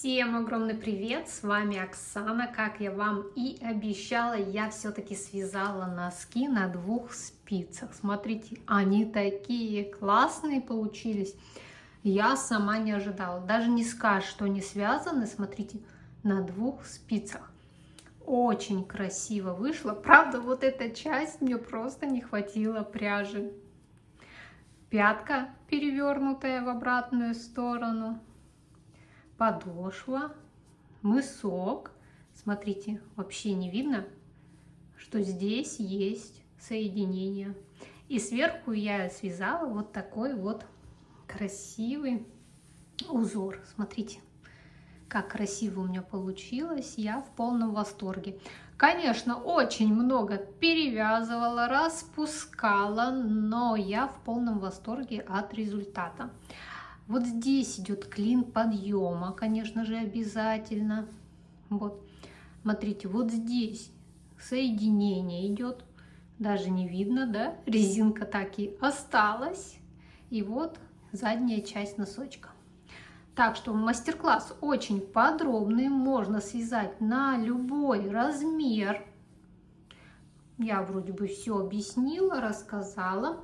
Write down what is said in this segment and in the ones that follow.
Всем огромный привет, с вами Оксана. Как я вам и обещала, я все-таки связала носки на 2 спицах. Смотрите, они такие классные получились. Я сама не ожидала. Даже не скажешь, что они связаны. Смотрите, на 2 спицах. Очень красиво вышло. Правда, вот эта часть мне просто не хватило пряжи. Пятка перевернутая в обратную сторону. Подошва, мысок. Смотрите, вообще не видно, что здесь есть соединение. И сверху я связала вот такой вот красивый узор. Смотрите, как красиво у меня получилось. Я в полном восторге. Конечно, очень много перевязывала, распускала, но я в полном восторге от результата. Вот здесь идет клин подъема, конечно же, обязательно. Вот, смотрите, вот здесь соединение идет. Даже не видно, да? Резинка так и осталась. И вот задняя часть носочка. Так что мастер-класс очень подробный. Можно связать на любой размер. Я вроде бы все объяснила, рассказала.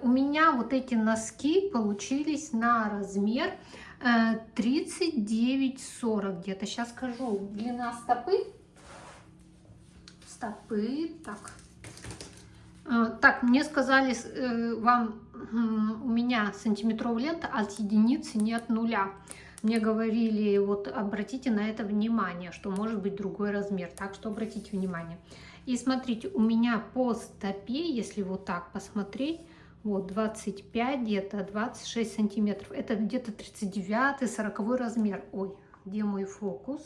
У меня вот эти носки получились на размер 39-40 где-то. Сейчас скажу, длина стопы. Так, мне сказали, у меня сантиметровая лента от единицы, не от нуля. Мне говорили, вот обратите на это внимание, что может быть другой размер. Так что обратите внимание. И смотрите, у меня по стопе, если вот так посмотреть, вот 25 где-то, 26 сантиметров. Это где-то 39-40 размер. Ой, где мой фокус?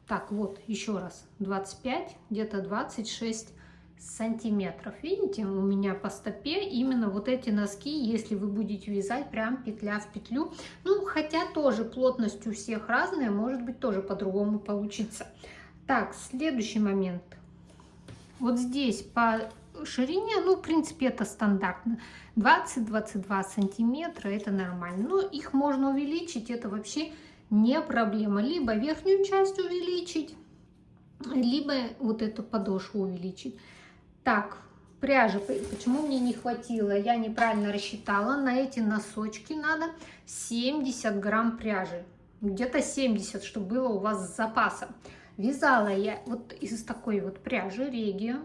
Так, вот, еще раз. 25, где-то 26 сантиметров. Видите, у меня по стопе именно вот эти носки, если вы будете вязать прям петля в петлю. Ну, хотя тоже плотность у всех разная, может быть, тоже по-другому получится. Так, следующий момент. Вот здесь по ширине, ну, в принципе, это стандартно. 20-22 сантиметра, это нормально. Но их можно увеличить, это вообще не проблема. Либо верхнюю часть увеличить, либо вот эту подошву увеличить. Так, пряжи, почему мне не хватило? Я неправильно рассчитала. На эти носочки надо 70 грамм пряжи. Где-то 70, чтобы было у вас с запасом. Вязала я вот из такой вот пряжи Регия.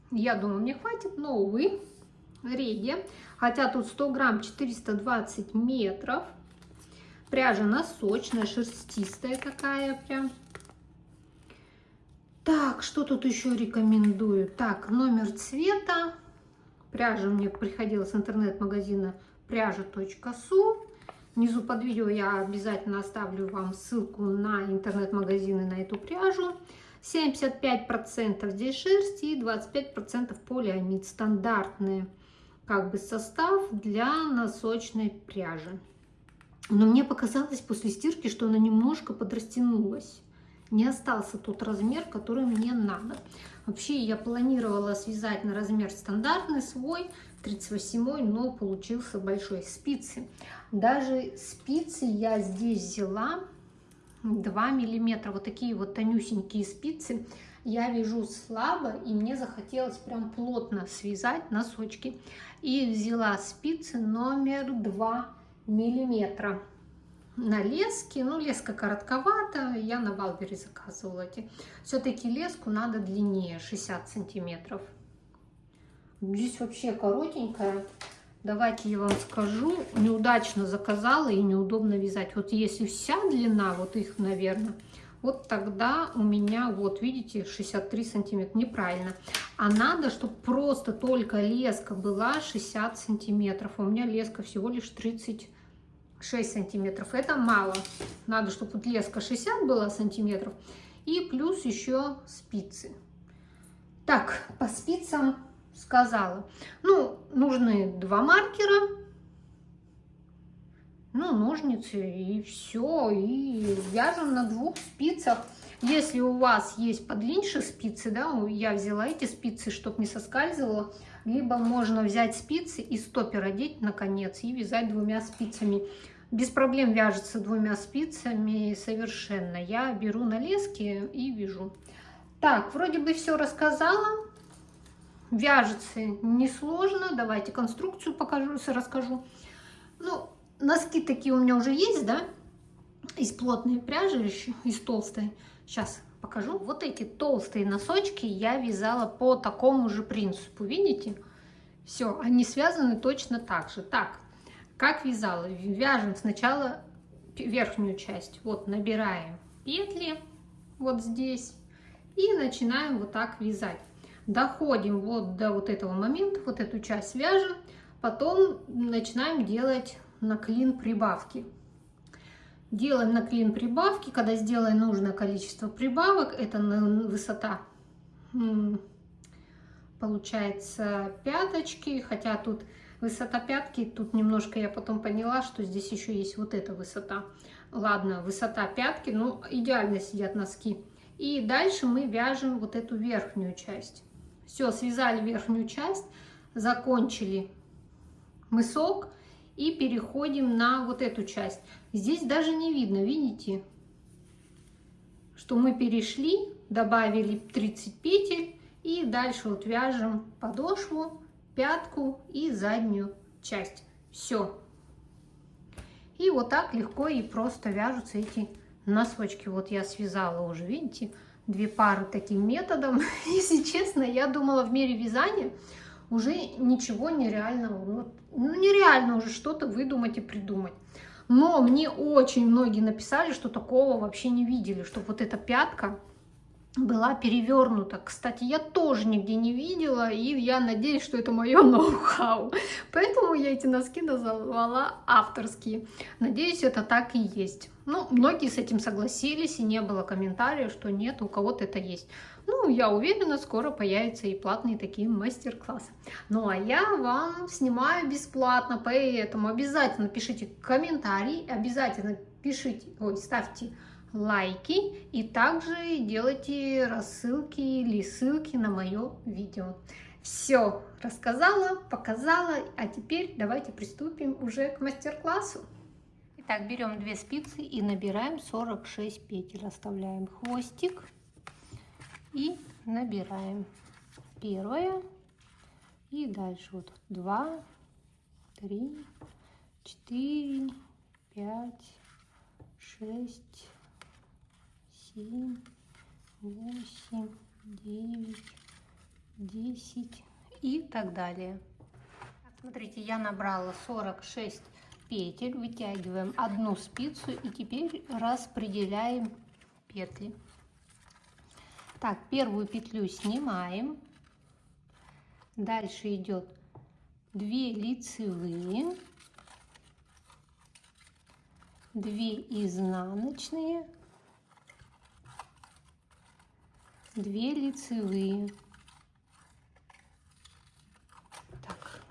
Я думаю, мне хватит, но, увы, Регия. Хотя тут 100 грамм 420 метров. Пряжа носочная, шерстистая такая прям. Так, что тут еще рекомендую? Так, номер цвета. Пряжа мне приходила с интернет-магазина пряжа.су. Внизу под видео я обязательно оставлю вам ссылку на интернет-магазины на эту пряжу. 75% здесь шерсти и 25% полиамид. Стандартный как бы состав для носочной пряжи. Но мне показалось после стирки, что она немножко подрастянулась. Не остался тот размер, который мне надо. Вообще я планировала связать на размер стандартный свой, 38, но получился большой. Спицы. Даже спицы я здесь взяла 2 миллиметра. Вот такие вот тонюсенькие спицы. Я вяжу слабо, и мне захотелось прям плотно связать носочки. И взяла спицы номер 2 миллиметра. На леске, ну леска коротковата, я на Валбере заказывала эти. Все-таки леску надо длиннее, 60 сантиметров. Здесь вообще коротенькая. Давайте я вам скажу, неудачно заказала и неудобно вязать. Вот если вся длина, вот их, наверное, вот тогда у меня, вот видите, 63 сантиметра, неправильно. А надо, чтобы просто только леска была 60 сантиметров. У меня леска всего лишь 36 сантиметров. Это мало. Надо, чтобы вот леска 60 была сантиметров. И плюс еще спицы. Так, по спицам сказала. Ну, нужны 2 маркера. Ну, ножницы и все. И вяжем на 2 спицах. Если у вас есть подлиннее спицы, да, я взяла эти спицы, чтобы не соскальзывало. Либо можно взять спицы и стопер одеть на конец и вязать 2 спицами. без проблем вяжется 2 спицами совершенно. Я беру на лески и вяжу. Так, вроде бы все рассказала. Вяжется несложно. Давайте конструкцию покажу, расскажу. Ну, носки такие у меня уже есть, да? Из плотной пряжи, еще из толстой. Сейчас покажу. Вот эти толстые носочки я вязала по такому же принципу. Видите? Все, они связаны точно так же. Так, как вязала? Вяжем сначала верхнюю часть. Вот набираем петли вот здесь и начинаем вот так вязать. Доходим вот до вот этого момента, вот эту часть вяжем, потом начинаем делать наклин прибавки. Делаем наклин прибавки, когда сделаем нужное количество прибавок, это высота получается пяточки, хотя тут высота пятки, тут немножко я потом поняла, что здесь еще есть вот эта высота. Ладно, высота пятки, ну идеально сидят носки. И дальше мы вяжем вот эту верхнюю часть. Все, связали верхнюю часть, закончили мысок и переходим на вот эту часть. Здесь даже не видно, видите, что мы перешли, добавили 30 петель и дальше вот вяжем подошву, пятку и заднюю часть. Все. И вот так легко и просто вяжутся эти носочки. Вот я связала уже, видите, 2 пары таким методом. Если честно, я думала, в мире вязания уже ничего нереального. Ну, нереально уже что-то выдумать и придумать. Но мне очень многие написали, что такого вообще не видели, что вот эта пятка была перевернута. Кстати, я тоже нигде не видела, и я надеюсь, что это мое ноу-хау. Поэтому я эти носки назвала авторские. Надеюсь, это так и есть. Ну, многие с этим согласились, и не было комментариев, что нет, у кого-то это есть. Ну, я уверена, скоро появятся и платные такие мастер-классы. Ну, а я вам снимаю бесплатно, поэтому обязательно пишите комментарий, обязательно пишите, ставьте лайки и также делайте рассылки или ссылки на мое видео. Все рассказала, показала, а теперь давайте приступим уже к мастер-классу. Итак, берем 2 спицы и набираем 46 петель, оставляем хвостик и набираем первое и дальше вот 2, 3, 4, 5, 6, 7, 8, 9, 10 и так далее. Смотрите, я набрала 46 петель, вытягиваем 1 спицу и теперь распределяем петли. Так, первую петлю снимаем, дальше идет 2 лицевые, 2 изнаночные, 2 лицевые. Так,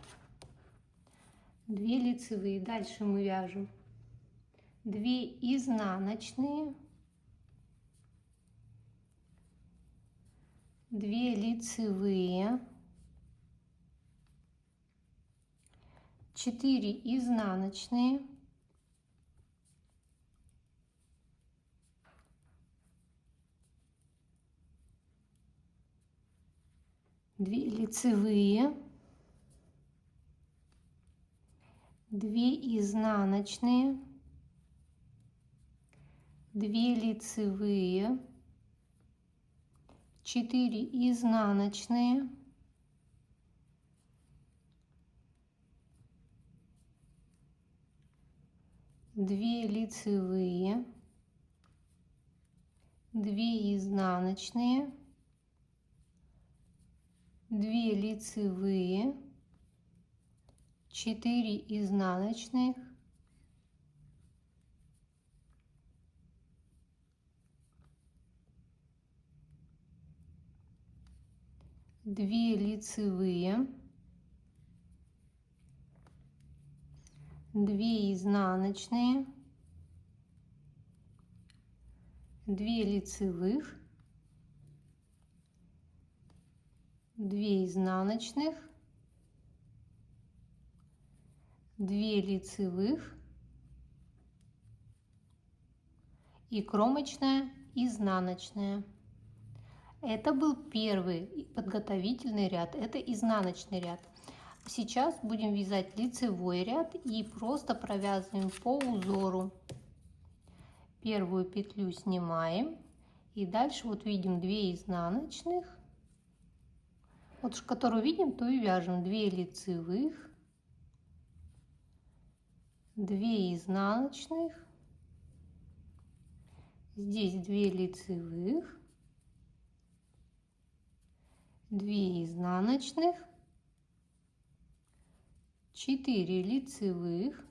2 лицевые. Дальше мы вяжем 2 изнаночные, 2 лицевые, 4 изнаночные, 2 лицевые, 2 изнаночные, 2 лицевые, 4 изнаночные, 2 лицевые, 2 изнаночные, 2 лицевые, 4 изнаночных, 2 лицевые, 2 изнаночные, 2 лицевых, 2 изнаночных, 2 лицевых, и кромочная, изнаночная. Это был первый подготовительный ряд, это изнаночный ряд. Сейчас будем вязать лицевой ряд и просто провязываем по узору. Первую петлю снимаем и дальше вот видим 2 изнаночных. Вот которую видим, то и вяжем 2 лицевых, 2 изнаночных, здесь 2 лицевых, 2 изнаночных, 4 лицевых,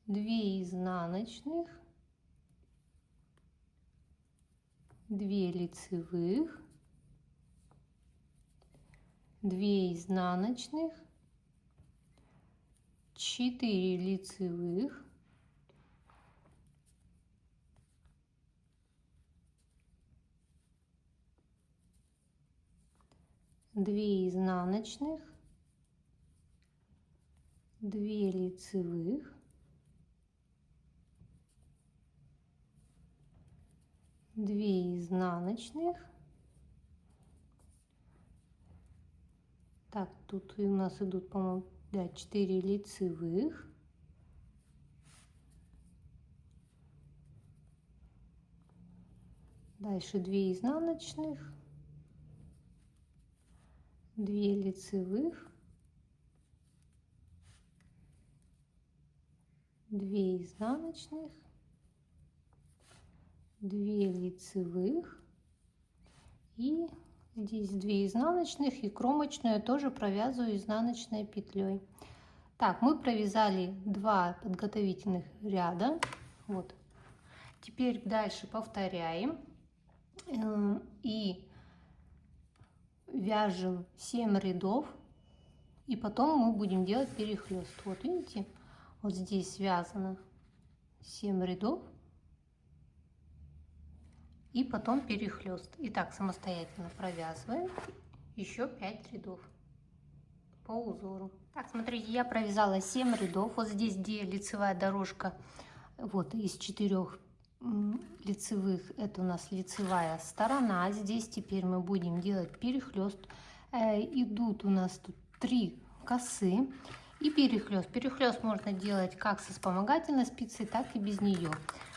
2 изнаночных, 2 лицевых, 2 изнаночных, 4 лицевых, 2 изнаночных, 2 лицевых, 2 изнаночных. Так, тут у нас идут, по-моему, да, 4 лицевых. Дальше 2 изнаночных, 2 лицевых, 2 изнаночных, 2 лицевых и здесь 2 изнаночных, и кромочную тоже провязываю изнаночной петлей. Так, мы провязали 2 подготовительных ряда. Вот. Теперь дальше повторяем и вяжем 7 рядов, и потом мы будем делать перехлест. Вот видите, вот здесь связано 7 рядов. И потом перехлест. Итак, самостоятельно провязываем еще 5 рядов по узору. Так, смотрите, я провязала 7 рядов. Вот здесь, где лицевая дорожка, вот из 4 лицевых, это у нас лицевая сторона. Здесь теперь мы будем делать перехлест. Идут у нас тут 3 косы и перехлест. Перехлест можно делать как со вспомогательной спицей, так и без нее.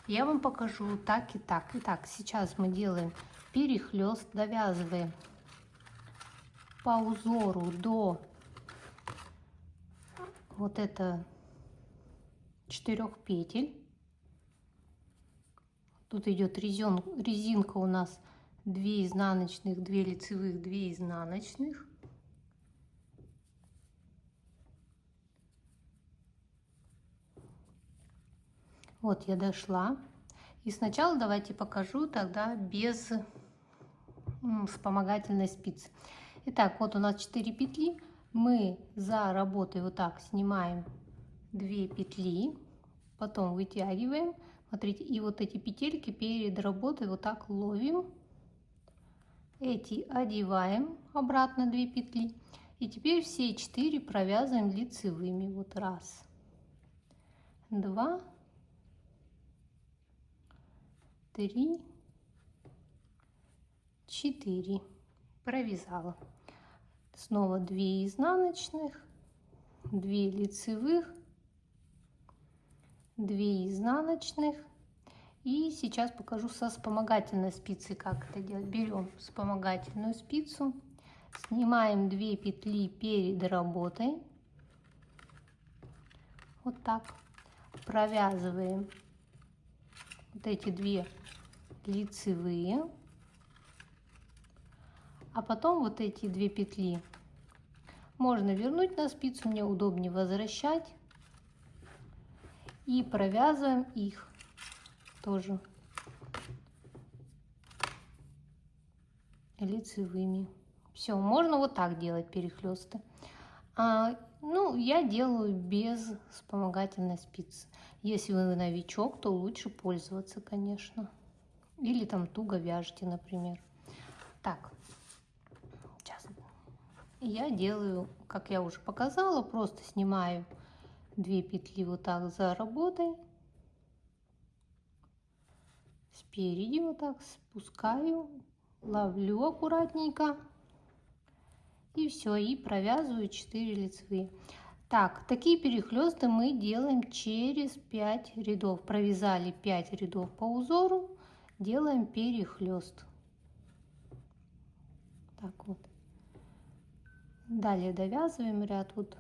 Я вам покажу так и так. Итак, сейчас мы делаем перехлест, довязываем по узору до вот это 4 петель. Тут идет резинка у нас 2 изнаночных, 2 лицевых, 2 изнаночных. Вот я дошла. И сначала давайте покажу тогда без вспомогательной спицы. Итак, вот у нас 4 петли. Мы за работой вот так снимаем 2 петли, потом вытягиваем. Смотрите, и вот эти петельки перед работой вот так ловим. Эти одеваем обратно 2 петли. И теперь все 4 провязываем лицевыми. Вот раз, 2, 3, 4. Провязала. Снова 2 изнаночных, 2 лицевых, 2 изнаночных. И сейчас покажу со вспомогательной спицей, как это делать. Берем вспомогательную спицу, снимаем 2 петли перед работой. Вот так. Провязываем вот эти 2 лицевые, а потом вот эти 2 петли можно вернуть на спицу, мне удобнее возвращать, и провязываем их тоже лицевыми. Все, можно вот так делать перехлесты. Ну, я делаю без вспомогательной спицы. Если вы новичок, то лучше пользоваться, конечно. Или там туго вяжете, например. Так, сейчас я делаю, как я уже показала, просто снимаю 2 петли вот так за работой, спереди вот так спускаю, ловлю аккуратненько и все, и провязываю 4 лицевые. Так, такие перехлесты мы делаем через 5 рядов. Провязали 5 рядов по узору, делаем перехлест. Так вот. Далее довязываем ряд, вот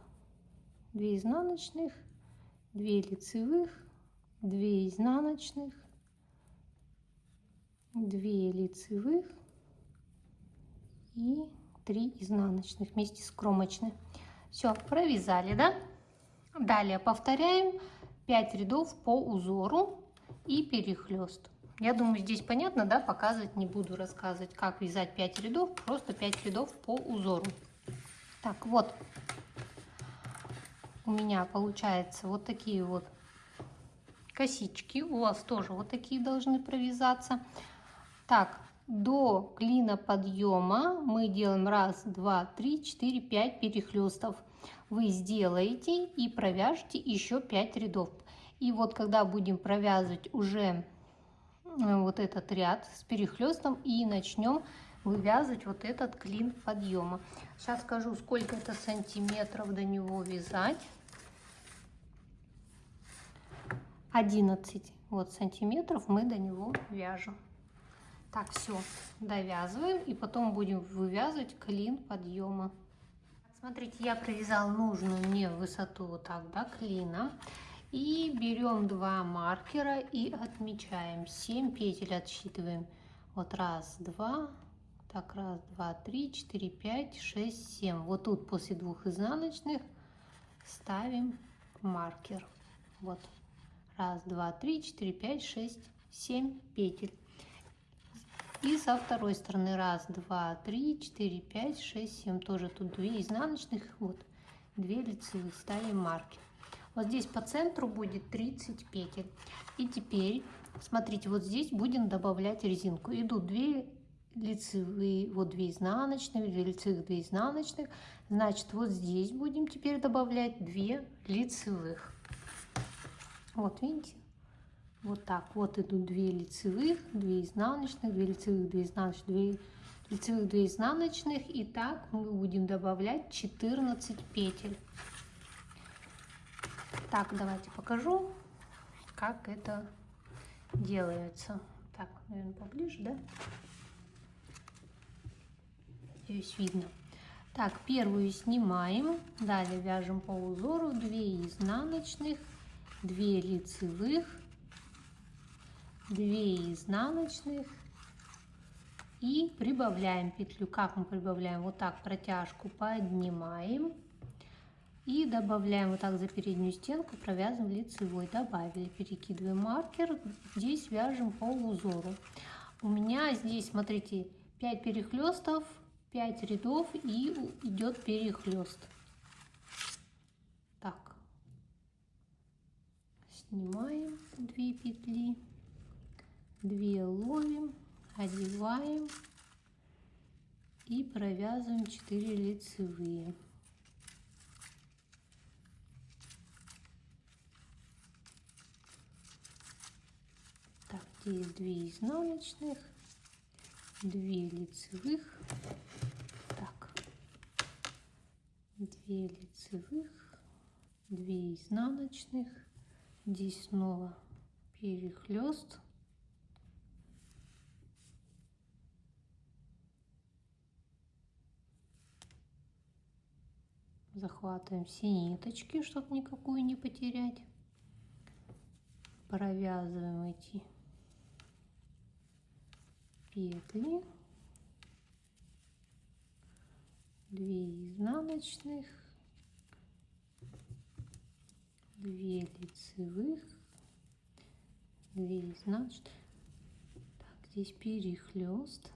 2 изнаночных, 2 лицевых, 2 изнаночных, 2 лицевых и 3 изнаночных вместе с кромочной. Все, провязали, да? Далее повторяем 5 рядов по узору и перехлест. Я думаю, здесь понятно, да? Показывать не буду, рассказывать, как вязать 5 рядов, просто 5 рядов по узору. Так, вот у меня получается вот такие вот косички. У вас тоже вот такие должны провязаться. Так, до клина подъема мы делаем 1, 2, 3, 4, 5 перехлестов. Вы сделаете и провяжете еще 5 рядов. И вот когда будем провязывать уже вот этот ряд с перехлестом, и начнем вывязывать вот этот клин подъема. Сейчас скажу, сколько это сантиметров до него вязать. 11 вот сантиметров мы до него вяжем. Так, все, довязываем и потом будем вывязывать клин подъема. Смотрите, я провязала нужную мне высоту вот так до клина. И берем 2 маркера и отмечаем 7 петель, отсчитываем. Вот 1, 2, так 1, 2, 3, 4, 5, 6, 7. Вот тут после 2 изнаночных ставим маркер. Вот 1, 2, 3, 4, 5, 6, 7 петель. И со второй стороны 1, 2, 3, 4, 5, 6, 7. Тоже тут 2 изнаночных, вот 2 лицевых, ставим маркер. Вот здесь по центру будет 30 петель. И теперь, смотрите, вот здесь будем добавлять резинку. Идут 2 лицевые, вот 2 изнаночных, 2 лицевых, 2 изнаночных. Значит, вот здесь будем теперь добавлять 2 лицевых. Вот видите? Вот так. Вот идут 2 лицевых, 2 изнаночных, 2 лицевых, 2 изнаночных, 2 лицевых, 2 изнаночных. И так мы будем добавлять 14 петель. Так, давайте покажу, как это делается. Так, наверное, поближе, да? Здесь видно. Так, первую снимаем, далее вяжем по узору 2 изнаночных, 2 лицевых, 2 изнаночных и прибавляем петлю. Как мы прибавляем? Вот так протяжку поднимаем. И добавляем вот так за переднюю стенку, провязываем лицевой. Добавили, перекидываем маркер, здесь вяжем по узору. У меня здесь, смотрите, 5 перехлестов, 5 рядов и идет перехлест. Так, снимаем 2 петли, 2 ловим, одеваем и провязываем 4 лицевые. Здесь 2 изнаночных, 2 лицевых, так, 2 лицевых, 2 изнаночных, здесь снова перехлест, захватываем все ниточки, чтобы никакую не потерять, провязываем эти петли, 2 изнаночных, 2 лицевых, 2 изнаночных. Так, здесь перехлест.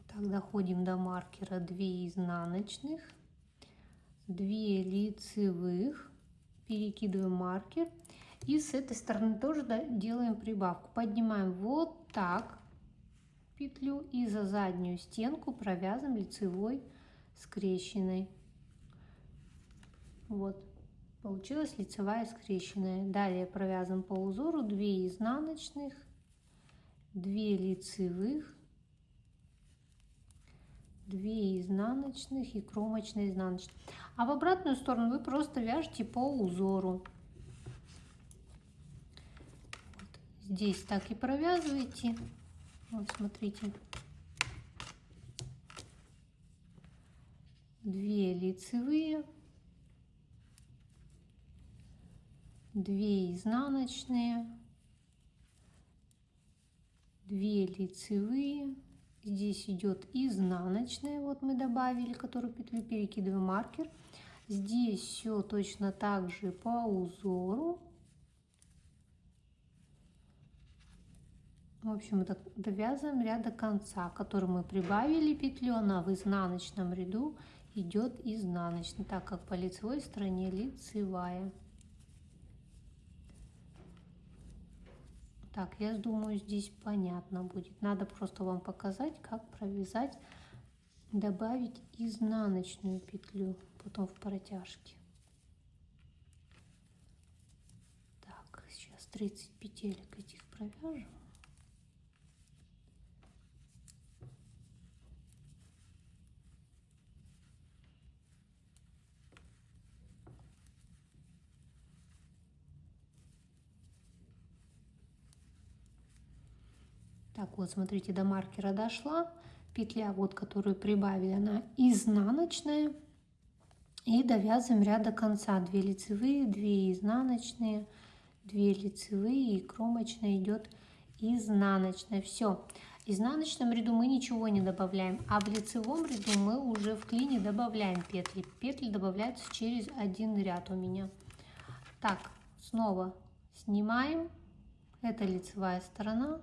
Так, доходим до маркера 2 изнаночных, 2 2 лицевых, перекидываем маркер. И с этой стороны тоже делаем прибавку. Поднимаем вот так петлю и за заднюю стенку провязываем лицевой скрещенной. Вот, получилась лицевая скрещенная. Далее провязываем по узору 2 изнаночных, 2 лицевых, 2 изнаночных и кромочная изнаночная. А в обратную сторону вы просто вяжете по узору. Здесь так и провязываете. Вот смотрите. 2 лицевые, 2 изнаночные, 2 лицевые. Здесь идет изнаночная, вот мы добавили, которую петлю, перекидываем маркер. Здесь все точно так же по узору. В общем, это довязываем ряд до конца, который мы прибавили петлю, она в изнаночном ряду идет изнаночной, так как по лицевой стороне лицевая. Так, я думаю, здесь понятно будет. Надо просто вам показать, как провязать, добавить изнаночную петлю потом в протяжке. Так, сейчас 30 петелек этих провяжем. Так, вот смотрите, до маркера дошла. Петля, вот, которую прибавили, она изнаночная. И довязываем ряд до конца. 2 лицевые, 2 изнаночные, 2 лицевые и кромочная идет изнаночная. Все. В изнаночном ряду мы ничего не добавляем, а в лицевом ряду мы уже в клине добавляем петли. Петли добавляются через один ряд у меня. Так, снова снимаем. Это лицевая сторона.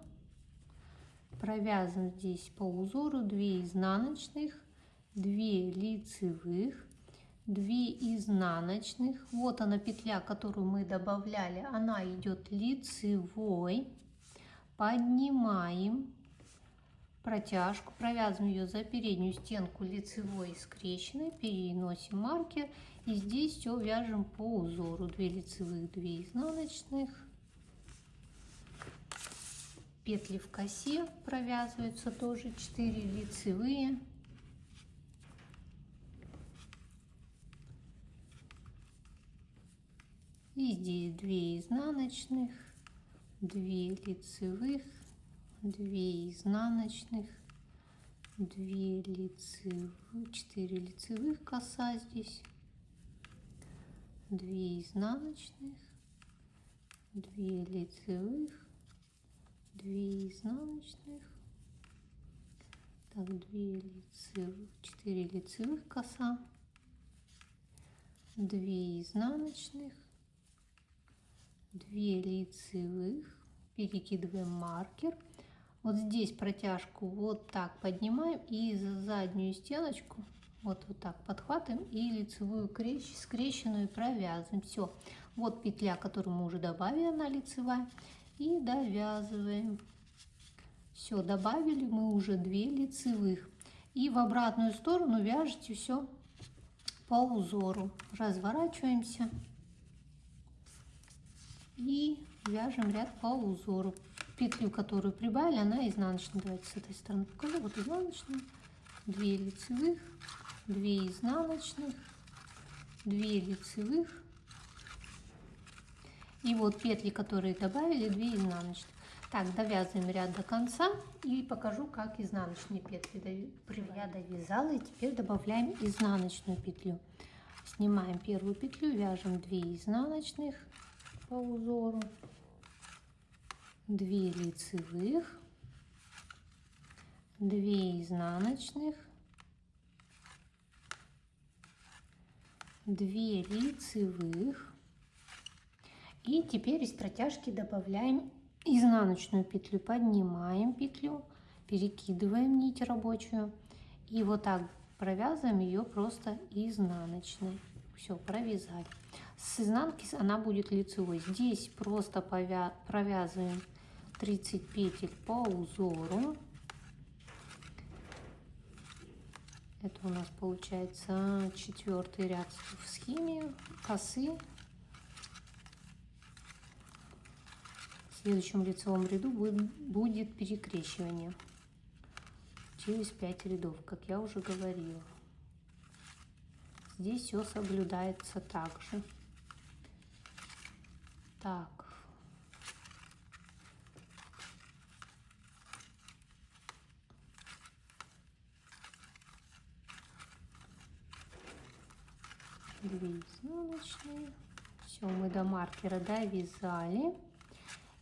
Провязываем здесь по узору 2 изнаночных, 2 лицевых, 2 изнаночных. Вот она петля, которую мы добавляли, она идет лицевой. Поднимаем протяжку, провязываем ее за переднюю стенку лицевой скрещенной, переносим маркер и здесь все вяжем по узору. 2 лицевых, 2 изнаночных. Петли в косе провязываются тоже 4 лицевые, и здесь 2 изнаночных, 2 лицевых, 2 изнаночных, 2 лицевых, 4 лицевых коса здесь, 2 изнаночных, 2 лицевых, 2 изнаночных, так, 2 лицевых, 4 лицевых коса, 2 изнаночных, 2 лицевых, перекидываем маркер. Вот здесь протяжку вот так поднимаем и за заднюю стеночку вот так подхватываем и лицевую скрещенную провязываем. Все, вот петля, которую мы уже добавили, она лицевая. И довязываем. Все, добавили мы уже 2 лицевых. И в обратную сторону вяжете все по узору. Разворачиваемся и вяжем ряд по узору. Петлю, которую прибавили, она изнаночная. Давайте с этой стороны покажу. Вот изнаночная, 2 лицевых, 2 изнаночных, 2 лицевых. И вот петли, которые добавили, 2 изнаночных. Так, довязываем ряд до конца и покажу, как изнаночные петли я довязала. И теперь добавляем изнаночную петлю. Снимаем первую петлю, вяжем 2 изнаночных по узору, 2 лицевых, 2 изнаночных, 2 лицевых. И теперь из протяжки добавляем изнаночную петлю. Поднимаем петлю, перекидываем нить рабочую и вот так провязываем ее просто изнаночной. Все, провязали. С изнанки она будет лицевой. Здесь просто провязываем 30 петель по узору. Это у нас получается 4-й ряд в схеме косы. В следующем лицевом ряду будет перекрещивание через 5 рядов, как я уже говорила. Здесь все соблюдается также. Так. Две изнаночные. Все, мы до маркера довязали.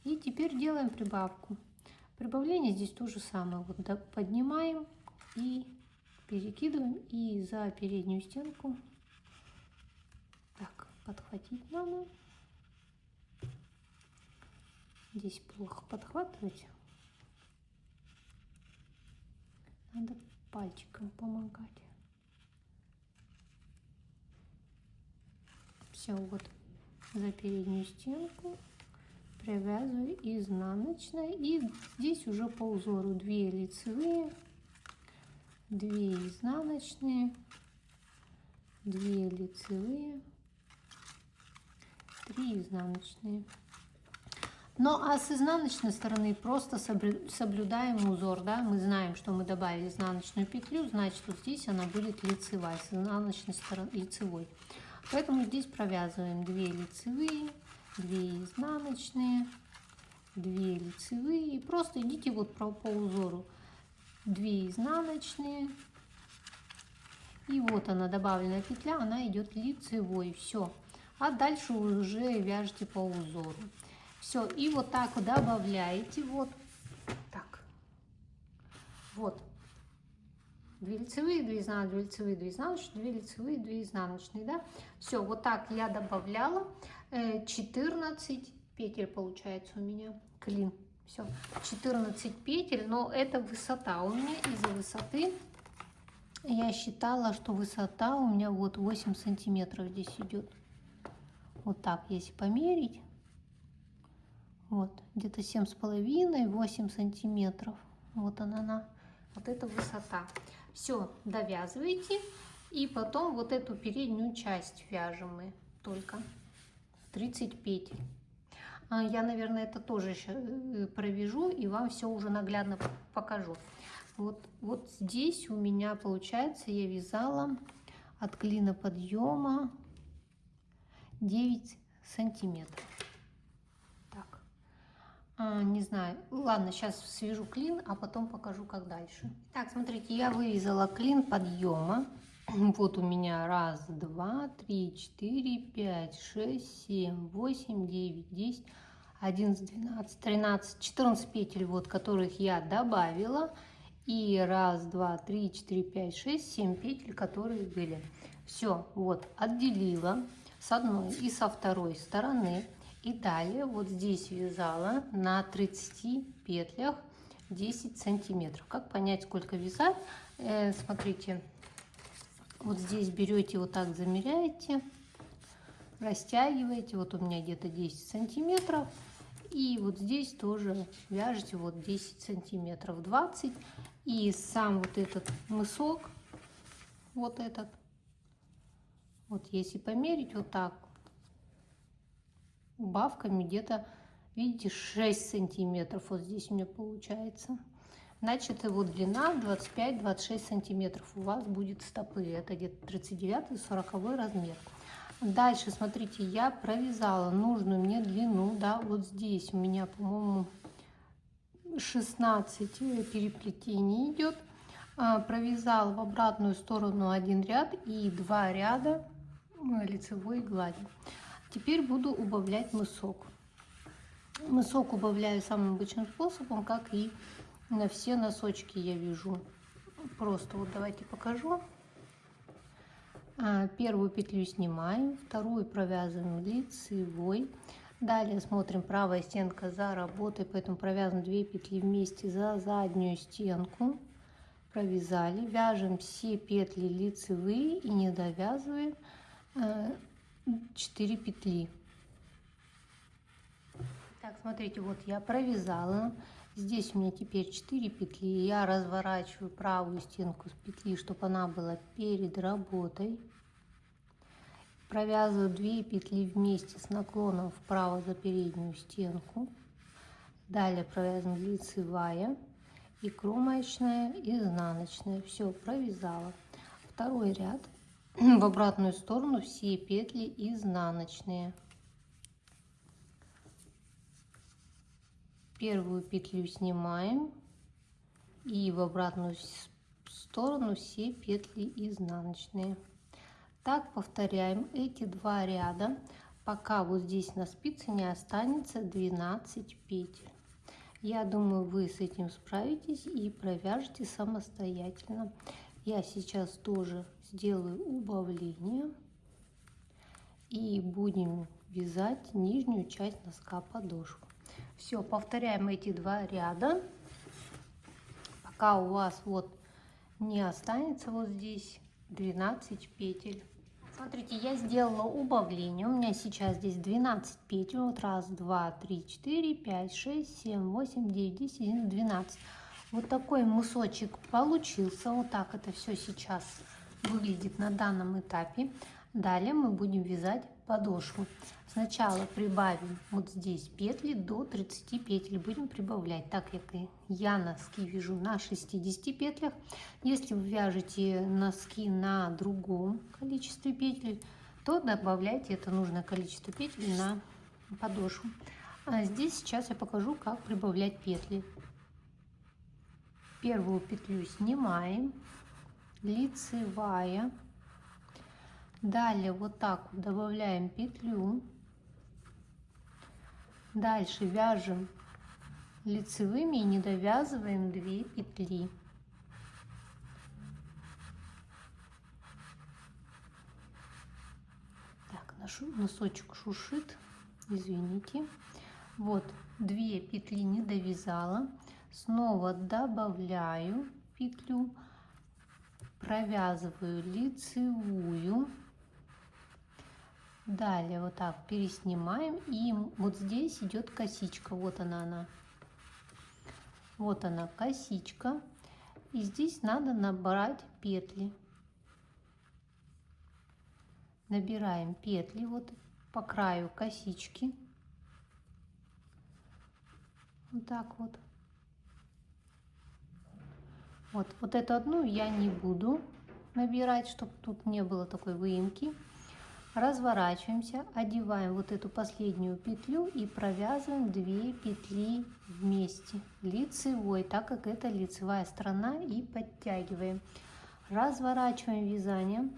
И теперь делаем прибавку. Прибавление здесь то же самое. Вот поднимаем и перекидываем. И за переднюю стенку. Так, подхватить надо. Здесь плохо подхватывать. Надо пальчиком помогать. Все, вот за переднюю стенку провязываю изнаночной. И здесь уже по узору 2 лицевые, 2 изнаночные, 2 лицевые, 3 изнаночные. Ну а с изнаночной стороны просто соблюдаем узор, да, мы знаем, что мы добавили изнаночную петлю, значит вот здесь она будет лицевая, с изнаночной стороны лицевой. Поэтому здесь провязываем 2 лицевые, 2 изнаночные, 2 лицевые, и просто идите вот по узору 2 изнаночные, и вот она добавленная петля, она идет лицевой, все, а дальше уже вяжете по узору. Все, и вот так добавляете, вот так, вот, 2 лицевые, 2 изнаночные, 2 лицевые, 2 изнаночные, 2 лицевые, 2 изнаночные, да, все, вот так я добавляла, 14 петель получается у меня, клин, все, 14 петель, но это высота у меня, из-за высоты я считала, что высота у меня вот 8 сантиметров здесь идет, вот так, если померить. Вот, где-то 7,5-8 сантиметров. Вот она, вот эта высота. Все, довязываете. И потом вот эту переднюю часть вяжем мы только. 30 петель. Я, наверное, это тоже еще провяжу и вам все уже наглядно покажу. Вот здесь у меня получается, я вязала от клина подъема 9 сантиметров. Не знаю, ладно, сейчас свяжу клин, а потом покажу, как дальше. Так, смотрите, я вывязала клин подъема. Вот у меня 1, 2, 3, 4, 5, 6, 7, 8, 9, 10, 11, 12, 13, 14 петель, вот, которых я добавила. И 1, 2, 3, 4, 5, 6, 7 петель, которые были. Все, вот, отделила с одной и со второй стороны. И далее вот здесь вязала на 30 петлях 10 сантиметров. Как понять, сколько вязать? Смотрите, вот здесь берете, вот так замеряете, растягиваете. Вот у меня где-то 10 сантиметров. И вот здесь тоже вяжете вот 10 сантиметров, 20. И сам вот этот мысок, вот этот, вот если померить вот так, убавками где-то, видите, 6 сантиметров вот здесь у меня получается. Значит, вот длина 25-26 сантиметров у вас будет стопы. Это где-то 39-40 размер. Дальше, смотрите, я провязала нужную мне длину, да, вот здесь у меня, по-моему, 16 переплетений идет. Провязала в обратную сторону 1 ряд и 2 ряда лицевой глади. Теперь буду убавлять мысок. Мысок убавляю самым обычным способом, как и на все носочки я вяжу. Просто вот давайте покажу. Первую петлю снимаю, вторую провязываем лицевой. Далее смотрим, правая стенка за работой, поэтому провязываем 2 петли вместе за заднюю стенку. Провязали, вяжем все петли лицевые и не довязываем 4 петли. Так, смотрите, вот я провязала. Здесь у меня теперь 4 петли. Я разворачиваю правую стенку с петли, чтобы она была перед работой. Провязываю 2 петли вместе с наклоном вправо за переднюю стенку. Далее провязываем лицевая и кромочная, изнаночная. Все, провязала. Второй ряд. В обратную сторону все петли изнаночные. Первую петлю снимаем и в обратную сторону все петли изнаночные. Так повторяем эти 2 ряда, пока вот здесь на спице не останется 12 петель. Я думаю, вы с этим справитесь и провяжете самостоятельно. Я сейчас тоже сделаю убавление и будем вязать нижнюю часть носка подошвы. Все, повторяем эти 2 ряда, пока у вас вот не останется вот здесь 12 петель. Смотрите, я сделала убавление. У меня сейчас здесь 12 петель. Вот 1, 2, 3, 4, 5, 6, 7, 8, 9, 10, 11, 12. Вот такой мысочек получился. Вот так это все сейчас выглядит на данном этапе. Далее мы будем вязать подошву. Сначала прибавим вот здесь петли до 30 петель. Будем прибавлять, так как я носки вяжу на 60 петлях. Если вы вяжете носки на другом количестве петель, то добавляйте это нужное количество петель на подошву. А здесь сейчас я покажу, как прибавлять петли. Первую петлю снимаем, лицевая. Далее вот так вот добавляем петлю. Дальше вяжем лицевыми и не довязываем 2 петли. Так, носочек шуршит, извините. Вот 2 петли не довязала. Снова добавляю петлю, провязываю лицевую. Далее вот так переснимаем, и вот здесь идет косичка. Вот она. Вот она, косичка. И здесь надо набрать петли. Набираем петли вот по краю косички. Вот так вот. Вот эту одну я не буду набирать, чтобы тут не было такой выемки. Разворачиваемся, одеваем вот эту последнюю петлю и провязываем 2 петли вместе лицевой, так как это лицевая сторона, и подтягиваем. Разворачиваем вязание,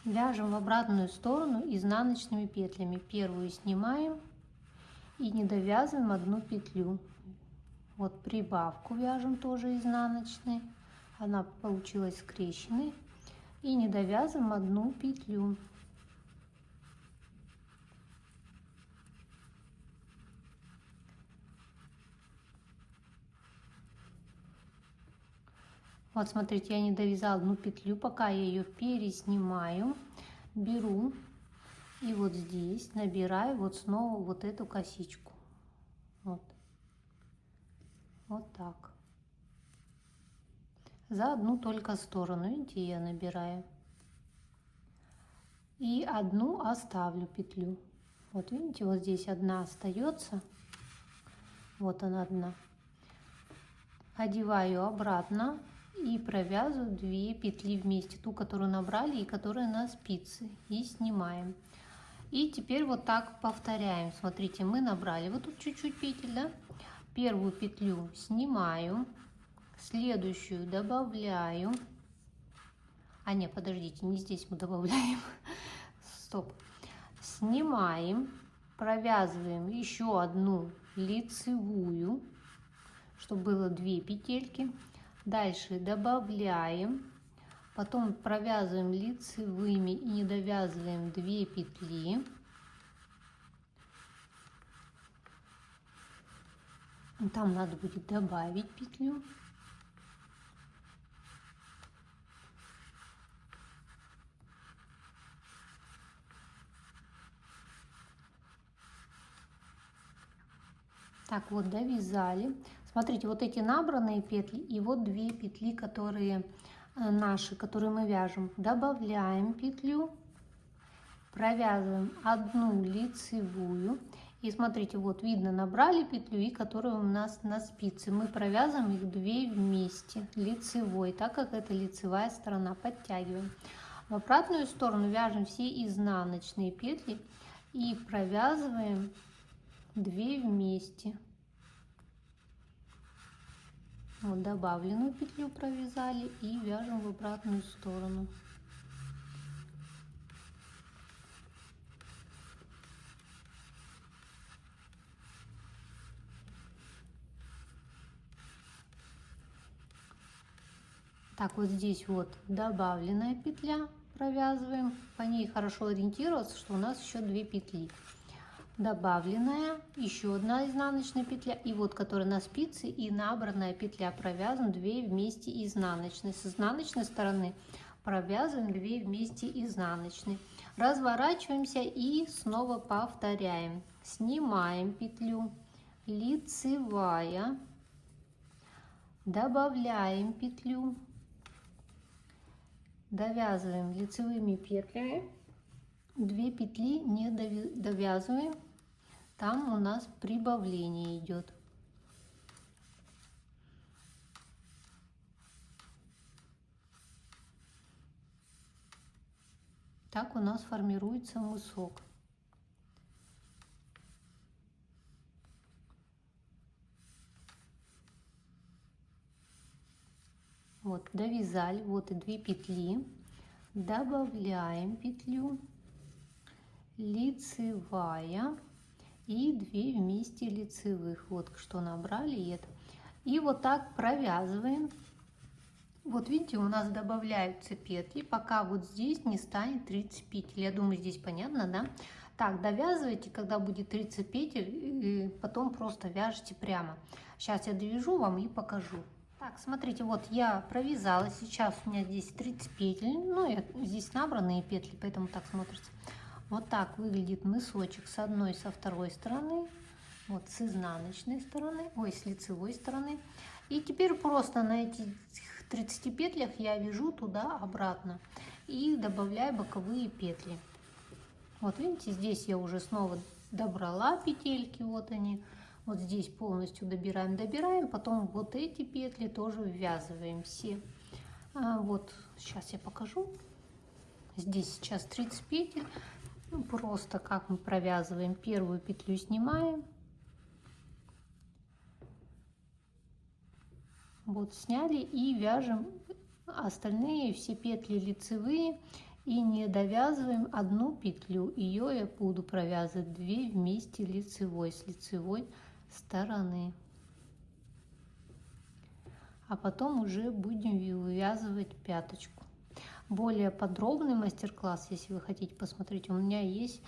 вяжем в обратную сторону изнаночными петлями. Первую снимаем и не довязываем 1 петлю. Вот прибавку вяжем тоже изнаночной, она получилась скрещенной, и не довязываем 1 петлю. Вот смотрите, я не довязала 1 петлю, пока я ее переснимаю, беру и вот здесь набираю вот снова вот эту косичку. Вот так. За одну только сторону, видите, я набираю. И одну оставлю петлю. Вот видите, вот здесь одна остается. Вот она одна. Одеваю обратно и провязываю 2 петли вместе, ту, которую набрали и которая на спице, и снимаем. И теперь вот так повторяем. Смотрите, мы набрали вот тут чуть-чуть петель, да? Первую петлю снимаю, следующую добавляю. А нет, подождите, не здесь мы добавляем. Стоп. Снимаем, провязываем еще одну лицевую, чтобы было 2 петельки. Дальше добавляем, потом провязываем лицевыми и не довязываем 2 петли. Там надо будет добавить петлю. Так, вот довязали. Смотрите, вот эти набранные петли и вот 2 петли, которые наши, которые мы вяжем. Добавляем петлю, провязываем 1 лицевую. И смотрите, вот видно, набрали петлю, и которая у нас на спице. Мы провязываем их 2 вместе лицевой, так как это лицевая сторона. Подтягиваем. В обратную сторону вяжем все изнаночные петли и провязываем 2 вместе. Вот добавленную петлю провязали и вяжем в обратную сторону. Так, вот здесь вот добавленная петля, провязываем, по ней хорошо ориентироваться, что у нас еще 2 петли. Добавленная, еще 1 изнаночная петля, и вот которая на спице, и набранная петля, провязываем 2 вместе изнаночной. С изнаночной стороны провязываем 2 вместе изнаночной. Разворачиваемся и снова повторяем. Снимаем петлю, лицевая, добавляем петлю, довязываем лицевыми петлями, 2 петли не довязываем, там у нас прибавление идет. Так у нас формируется мысок. Вот, довязали, вот и 2 петли, добавляем петлю, лицевая и 2 вместе лицевых, вот что набрали это. И вот так провязываем. Вот видите, у нас добавляются петли, пока вот здесь не станет 30 петель. Я думаю, здесь понятно, да? Так, довязывайте, когда будет 30 петель, и потом просто вяжете прямо. Сейчас я довяжу вам и покажу. Так, смотрите, вот я провязала, сейчас у меня здесь 30 петель, ну, здесь набранные петли, поэтому так смотрится. Вот так выглядит мысочек с одной, со второй стороны, вот с изнаночной стороны, ой, с лицевой стороны. И теперь просто на этих 30 петлях я вяжу туда-обратно и добавляю боковые петли. Вот видите, здесь я уже снова добрала петельки, вот они. Вот здесь полностью добираем, потом вот эти петли тоже ввязываем все. Вот сейчас я покажу. Здесь сейчас 30 петель. Просто как мы провязываем: первую петлю снимаем, вот сняли, и вяжем остальные все петли лицевые и не довязываем 1 петлю, ее я буду провязывать 2 вместе лицевой с лицевой стороны, а потом уже будем вывязывать пяточку. Более подробный мастер-класс, если вы хотите посмотреть, у меня есть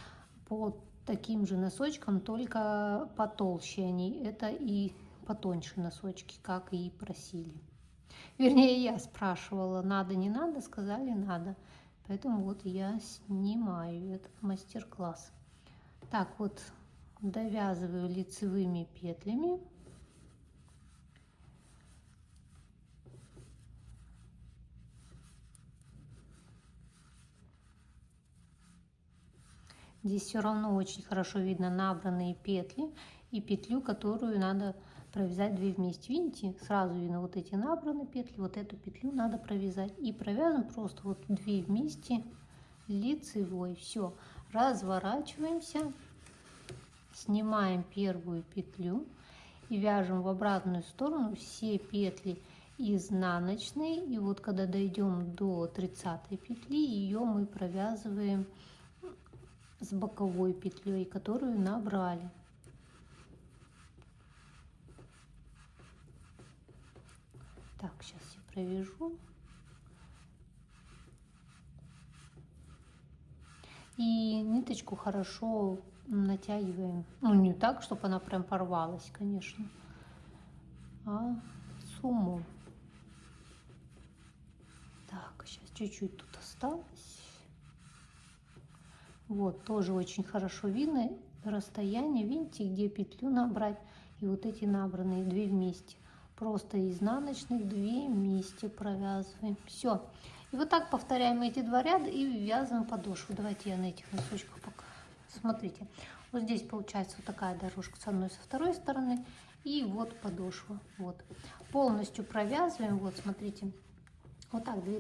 по таким же носочкам, только потолще они. Это и потоньше носочки, как и просили. Вернее, я спрашивала, надо, не надо, сказали надо. Поэтому вот я снимаю этот мастер-класс. Так, вот довязываю лицевыми петлями. Здесь все равно очень хорошо видно набранные петли и петлю, которую надо провязать 2 вместе. Видите, сразу видно вот эти набранные петли, вот эту петлю надо провязать. И провязываем просто вот 2 вместе лицевой. Все, разворачиваемся, снимаем первую петлю и вяжем в обратную сторону все петли изнаночные. И вот когда дойдем до 30 петли, ее мы провязываем с боковой петлей, которую набрали. Так, сейчас я провяжу. И ниточку хорошо натягиваем. Ну, не так, чтобы она прям порвалась, конечно, а с умом. Так, сейчас чуть-чуть тут осталось. Вот, тоже очень хорошо видно. расстояние, видите, где петлю набрать, и вот эти набранные 2 вместе. Просто изнаночных 2 вместе провязываем. Все. И вот так повторяем эти 2 ряда и ввязываем подошву. Давайте я на этих носочках покажу. Смотрите, вот здесь получается вот такая дорожка с одной, со второй стороны. И вот подошва. Вот. Полностью провязываем. Вот, смотрите. Вот так 2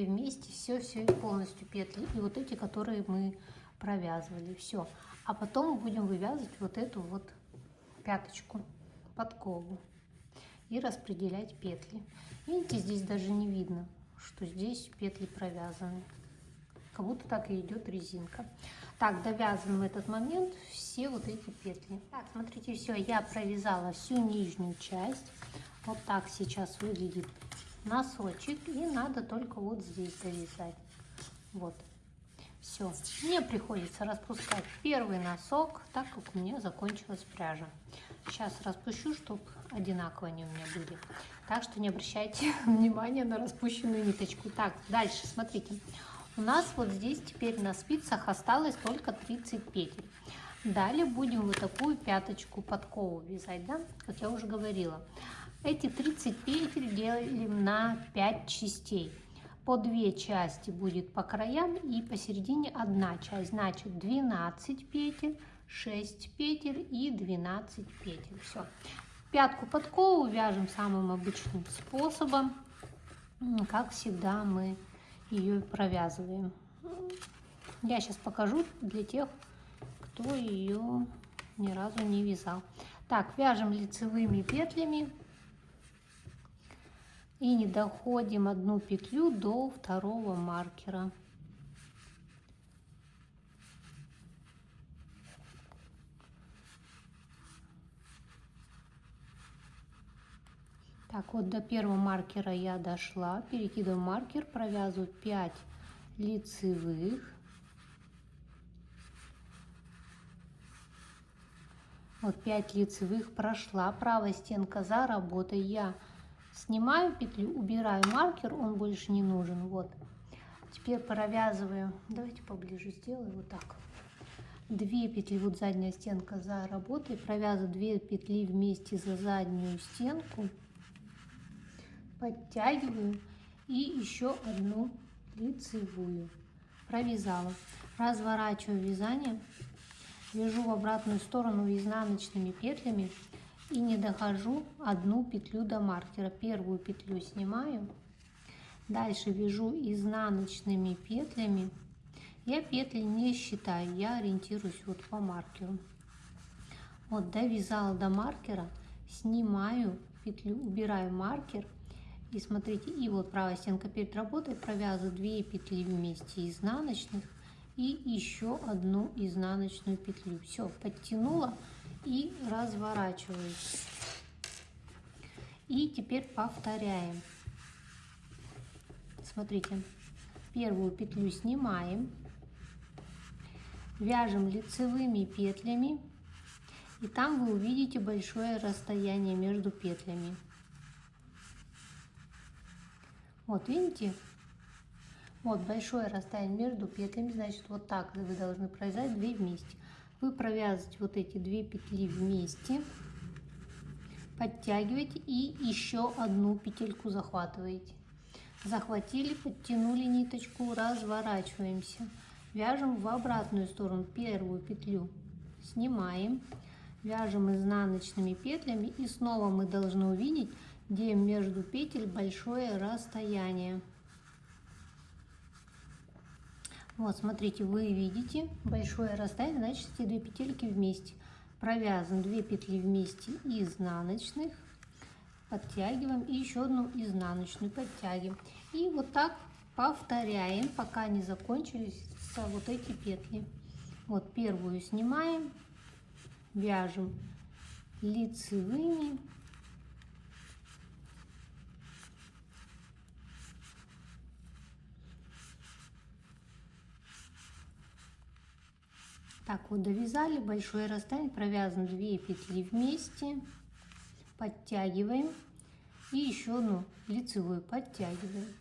вместе. Все и полностью петли. И вот эти, которые мы провязывали. Все. А потом будем вывязывать вот эту вот пяточку, подкову. И распределять петли. Видите, здесь даже не видно, что здесь петли провязаны. Как будто так и идет резинка. Так, довязываем в этот момент все вот эти петли. Так, смотрите, все, я провязала всю нижнюю часть. Вот так сейчас выглядит носочек. И надо только вот здесь довязать. Вот. Все. Мне приходится распускать первый носок, так как у меня закончилась пряжа. Сейчас распущу, чтобы одинаково они у меня были. Так что не обращайте внимания на распущенную ниточку. Так, дальше, смотрите. У нас вот здесь теперь на спицах осталось только 30 петель. Далее будем вот такую пяточку подкову вязать, да, как я уже говорила. Эти 30 петель делим на 5 частей. По 2 части будет по краям и посередине 1 часть. Значит 12 петель, 6 петель и 12 петель. Все. Пятку подкову вяжем самым обычным способом. Как всегда мы ее провязываем. Я сейчас покажу для тех, кто ее ни разу не вязал. Так, вяжем лицевыми петлями. И не доходим 1 петлю до 2 маркера. Так, вот до 1 маркера я дошла. Перекидываю маркер, провязываю 5 лицевых. Вот 5 лицевых прошла. Правая стенка за работой. Я снимаю петлю, убираю маркер, он больше не нужен. Вот. Теперь провязываю. Давайте поближе сделаю вот так. 2 петли, вот задняя стенка за работой. Провязываю 2 петли вместе за заднюю стенку. Подтягиваю и еще 1 лицевую. Провязала. Разворачиваю вязание. Вяжу в обратную сторону изнаночными петлями. И не дохожу 1 петлю до маркера. Первую петлю снимаю. Дальше вяжу изнаночными петлями. Я петли не считаю, я ориентируюсь вот по маркеру. Вот довязала до маркера, снимаю петлю, убираю маркер. И смотрите, и вот правая стенка перед работой провязываю 2 петли вместе изнаночных. И еще 1 изнаночную петлю. Все, подтянула. И разворачиваюсь. И теперь повторяем. Смотрите, первую петлю снимаем, вяжем лицевыми петлями, и там вы увидите большое расстояние между петлями. Вот видите? Вот большое расстояние между петлями, значит вот так вы должны провязать 2 вместе. Вы провязываете вот эти 2 петли вместе, подтягиваете и еще 1 петельку захватываете. Захватили, подтянули ниточку, разворачиваемся. Вяжем в обратную сторону. Первую петлю снимаем, вяжем изнаночными петлями и снова мы должны увидеть, где между петель большое расстояние. Вот, смотрите, вы видите большое расстояние, значит, эти 2 петельки вместе. Провязываем 2 петли вместе изнаночных, подтягиваем и еще 1 изнаночную подтягиваем. И вот так повторяем, пока не закончились вот эти петли. Вот первую снимаем, вяжем лицевыми. Так вот довязали большое расстояние, провязываем 2 петли вместе, подтягиваем и еще 1 лицевую подтягиваем,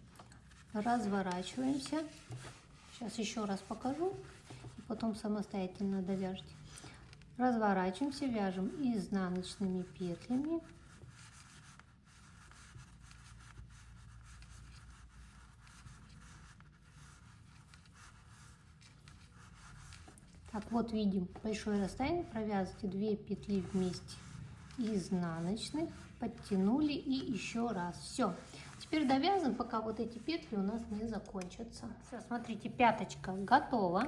разворачиваемся. Сейчас еще раз покажу и потом самостоятельно довяжете. Разворачиваемся, вяжем изнаночными петлями. Так, вот видим большое расстояние, провязывайте 2 петли вместе изнаночных, подтянули и еще раз. Все. Теперь довязываем, пока вот эти петли у нас не закончатся. Все, смотрите, пяточка готова.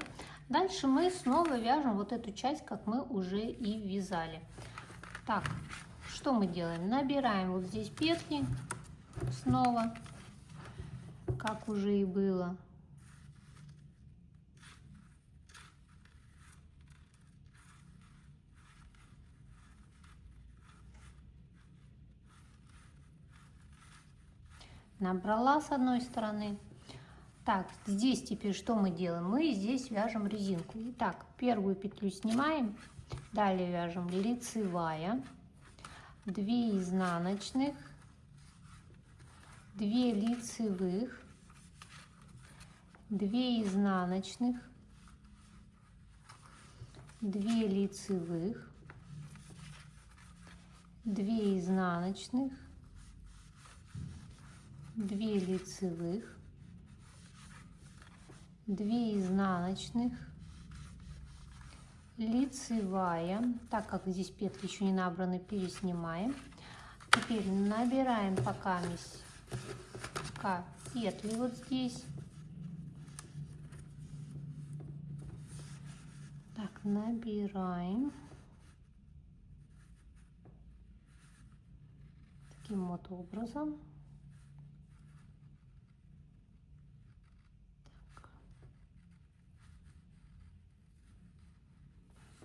Дальше мы снова вяжем вот эту часть, как мы уже и вязали. Так, что мы делаем? Набираем вот здесь петли снова, как уже и было. Набрала с одной стороны. Так, здесь теперь что мы делаем? Мы здесь вяжем резинку. Итак, первую петлю снимаем, далее вяжем лицевая, 2 изнаночных, 2 лицевых, 2 изнаночных, 2 лицевых, 2 изнаночных, 2 лицевых, 2 изнаночных, лицевая. Так как здесь петли еще не набраны, переснимаем. Теперь набираем пока петли вот здесь. Так, набираем таким вот образом.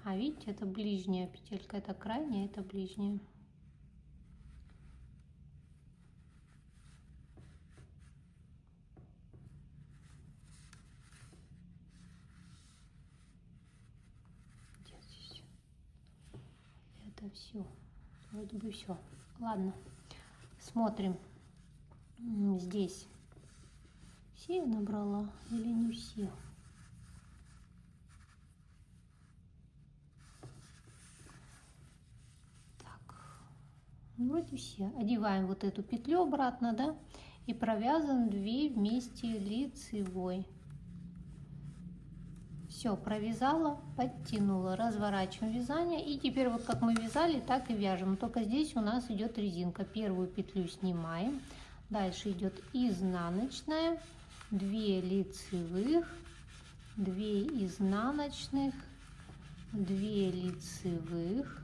А видите, это ближняя петелька, это крайняя, это ближняя. Где здесь? Это все. Вроде бы все. Ладно, смотрим. Здесь все я набрала или не все? Вроде все. Одеваем вот эту петлю обратно, да, и провязываем 2 вместе лицевой. Все, провязала, подтянула, разворачиваем вязание, и теперь вот как мы вязали, так и вяжем. Только здесь у нас идет резинка. Первую петлю снимаем, дальше идет изнаночная, 2 лицевых, 2 изнаночных, 2 лицевых,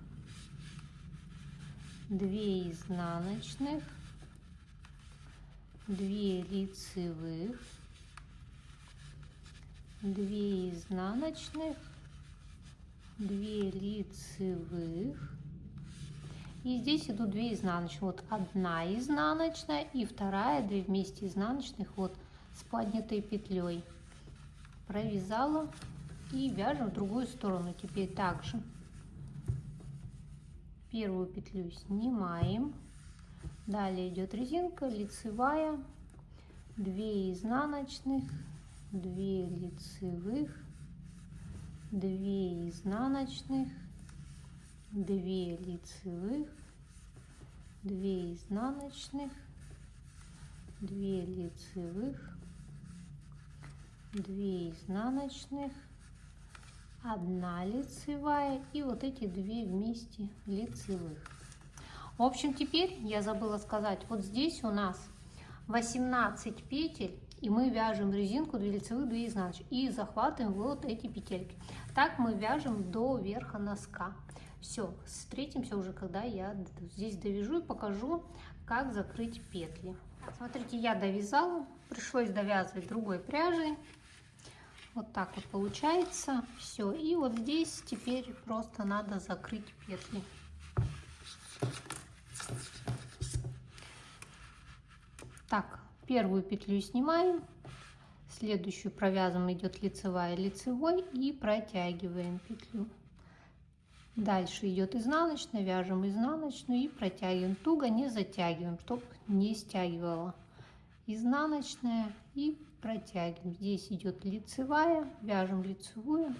2 изнаночных, 2 лицевых, 2 изнаночных, 2 лицевых, и здесь идут 2 изнаночных. Вот одна изнаночная и вторая, 2 вместе изнаночных, вот с поднятой петлей. Провязала и вяжем в другую сторону. Теперь также первую петлю снимаем, далее идет резинка, лицевая, 2 изнаночных, 2 лицевых, 2 изнаночных, 2 лицевых, 2 изнаночных, 2 лицевых, 2 изнаночных, 1 лицевая и вот эти 2 вместе лицевых. В общем, теперь я забыла сказать, вот здесь у нас 18 петель, и мы вяжем резинку 2 лицевых, 2 изнаночных и захватываем вот эти петельки. Так мы вяжем до верха носка. Все, встретимся уже, когда я здесь довяжу и покажу, как закрыть петли. Смотрите, я довязала, пришлось довязывать другой пряжей. Вот так вот получается. Все. И вот здесь теперь просто надо закрыть петли. Так, первую петлю снимаем. Следующую провязываем, идет лицевая, лицевой, и протягиваем петлю. Дальше идет изнаночная, вяжем изнаночную и протягиваем. Туго не затягиваем, чтобы не стягивала. Изнаночная и протягиваем. Здесь идет лицевая, вяжем лицевую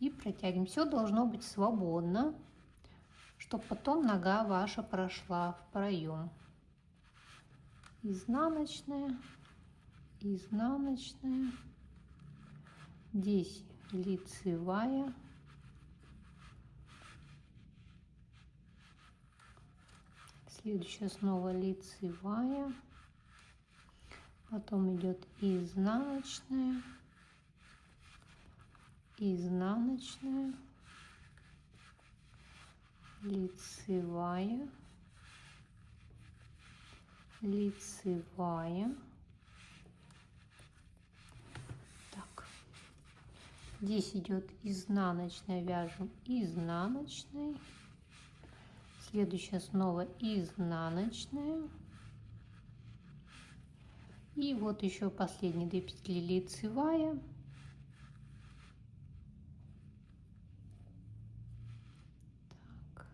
и протягиваем. Все должно быть свободно, чтобы потом нога ваша прошла в проем. Изнаночная, изнаночная, здесь лицевая, следующая снова лицевая, потом идет изнаночная, изнаночная, лицевая, лицевая. Так, здесь идет изнаночная, вяжем изнаночной, следующая снова изнаночная, и вот еще последние 2 петли лицевая, так.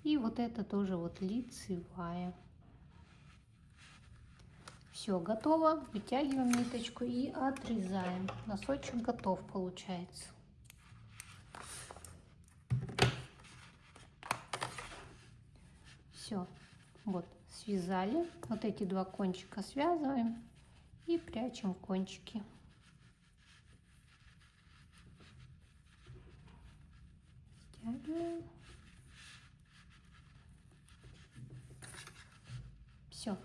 И вот это тоже вот лицевая. Все, готово. Вытягиваем ниточку и отрезаем. Носочек готов получается. Все, вот связали. Вот эти 2 кончика связываем и прячем кончики. Стягиваем. Все.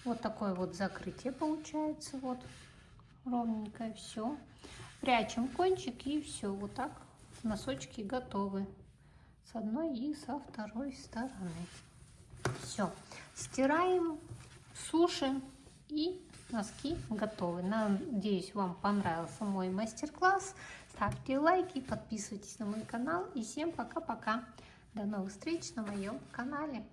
Вот такое вот закрытие получается, вот ровненькое, все. Прячем кончик и все, вот так носочки готовы с одной и со второй стороны. Все, стираем, сушим и носки готовы. Надеюсь, вам понравился мой мастер-класс. Ставьте лайки, подписывайтесь на мой канал и всем пока-пока. До новых встреч на моем канале.